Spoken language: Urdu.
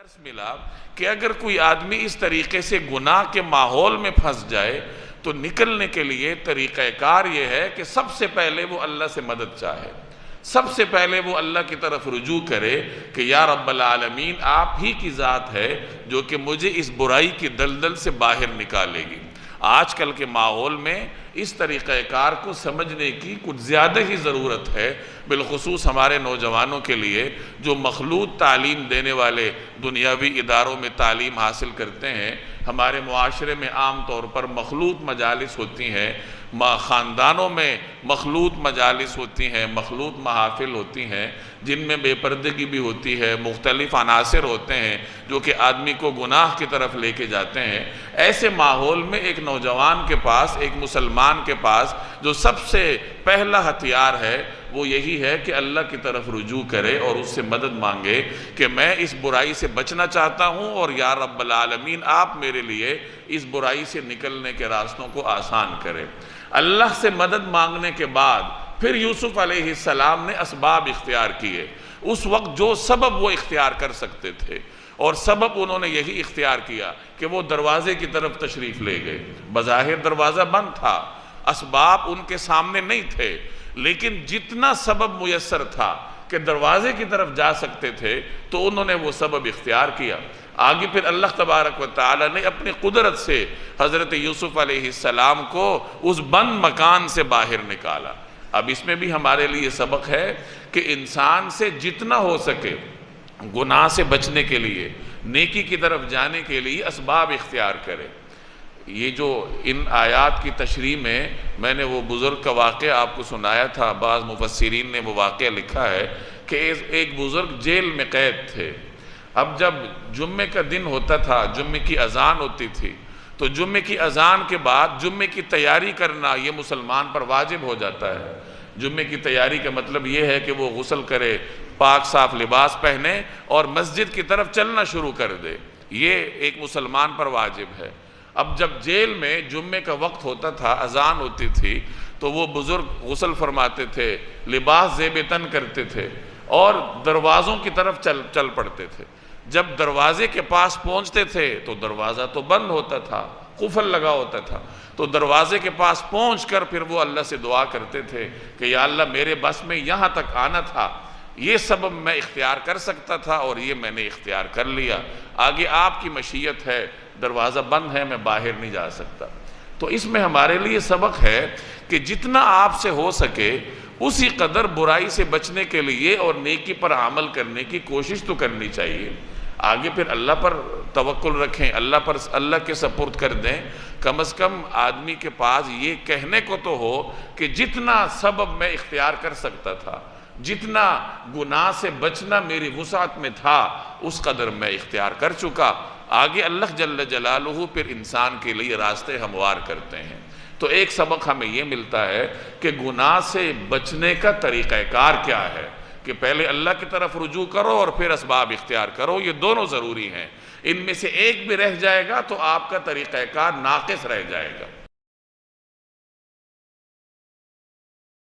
درس ملا کہ اگر کوئی آدمی اس طریقے سے گناہ کے ماحول میں پھنس جائے تو نکلنے کے لیے طریقہ کار یہ ہے کہ سب سے پہلے وہ اللہ سے مدد چاہے، سب سے پہلے وہ اللہ کی طرف رجوع کرے کہ یا رب العالمین آپ ہی کی ذات ہے جو کہ مجھے اس برائی کی دلدل سے باہر نکالے گی۔ آج کل کے ماحول میں اس طریقہ کار کو سمجھنے کی کچھ زیادہ ہی ضرورت ہے، بالخصوص ہمارے نوجوانوں کے لیے جو مخلوط تعلیم دینے والے دنیاوی اداروں میں تعلیم حاصل کرتے ہیں۔ ہمارے معاشرے میں عام طور پر مخلوط مجالس ہوتی ہیں، خاندانوں میں مخلوط مجالس ہوتی ہیں، مخلوط محافل ہوتی ہیں جن میں بے پردگی بھی ہوتی ہے، مختلف عناصر ہوتے ہیں جو کہ آدمی کو گناہ کی طرف لے کے جاتے ہیں۔ ایسے ماحول میں ایک نوجوان کے پاس، ایک مسلمان کے پاس جو سب سے پہلا ہتھیار ہے وہ یہی ہے کہ اللہ کی طرف رجوع کرے اور اس سے مدد مانگے کہ میں اس برائی سے بچنا چاہتا ہوں اور یا رب العالمین آپ میرے لیے اس برائی سے نکلنے کے راستوں کو آسان کرے۔ اللہ سے مدد مانگنے کے بعد پھر یوسف علیہ السلام نے اسباب اختیار کیے۔ اس وقت جو سبب وہ اختیار کر سکتے تھے اور سبب انہوں نے یہی اختیار کیا کہ وہ دروازے کی طرف تشریف لے گئے۔ بظاہر دروازہ بند تھا، اسباب ان کے سامنے نہیں تھے، لیکن جتنا سبب میسر تھا کہ دروازے کی طرف جا سکتے تھے تو انہوں نے وہ سبب اختیار کیا۔ آگے پھر اللہ تبارک و تعالی نے اپنی قدرت سے حضرت یوسف علیہ السلام کو اس بند مکان سے باہر نکالا۔ اب اس میں بھی ہمارے لیے سبق ہے کہ انسان سے جتنا ہو سکے گناہ سے بچنے کے لیے، نیکی کی طرف جانے کے لیے اسباب اختیار کرے۔ یہ جو ان آیات کی تشریح میں نے وہ بزرگ کا واقعہ آپ کو سنایا تھا، بعض مفسرین نے وہ واقعہ لکھا ہے کہ ایک بزرگ جیل میں قید تھے۔ اب جب جمعے کا دن ہوتا تھا، جمعے کی اذان ہوتی تھی، تو جمعے کی اذان کے بعد جمعے کی تیاری کرنا یہ مسلمان پر واجب ہو جاتا ہے۔ جمعے کی تیاری کا مطلب یہ ہے کہ وہ غسل کرے، پاک صاف لباس پہنے اور مسجد کی طرف چلنا شروع کر دے، یہ ایک مسلمان پر واجب ہے۔ اب جب جیل میں جمعے کا وقت ہوتا تھا، اذان ہوتی تھی، تو وہ بزرگ غسل فرماتے تھے، لباس زیب تن کرتے تھے اور دروازوں کی طرف چل پڑتے تھے۔ جب دروازے کے پاس پہنچتے تھے تو دروازہ تو بند ہوتا تھا، قفل لگا ہوتا تھا، تو دروازے کے پاس پہنچ کر پھر وہ اللہ سے دعا کرتے تھے کہ یا اللہ میرے بس میں یہاں تک آنا تھا، یہ سبب میں اختیار کر سکتا تھا اور یہ میں نے اختیار کر لیا، آگے آپ کی مشیت ہے، دروازہ بند ہے، میں باہر نہیں جا سکتا۔ تو اس میں ہمارے لیے سبق ہے کہ جتنا آپ سے ہو سکے اسی قدر برائی سے بچنے کے لیے اور نیکی پر عمل کرنے کی کوشش تو کرنی چاہیے۔ آگے پھر اللہ پر توکل رکھیں، اللہ کے سپرد کر دیں۔ کم از کم آدمی کے پاس یہ کہنے کو تو ہو کہ جتنا سبب میں اختیار کر سکتا تھا، جتنا گناہ سے بچنا میری وسعت میں تھا، اس قدر میں اختیار کر چکا۔ آگے اللہ جل جلالہ پھر انسان کے لیے راستے ہموار کرتے ہیں۔ تو ایک سبق ہمیں یہ ملتا ہے کہ گناہ سے بچنے کا طریقہ کار کیا ہے، کہ پہلے اللہ کی طرف رجوع کرو اور پھر اسباب اختیار کرو، یہ دونوں ضروری ہیں۔ ان میں سے ایک بھی رہ جائے گا تو آپ کا طریقہ کار ناقص رہ جائے گا۔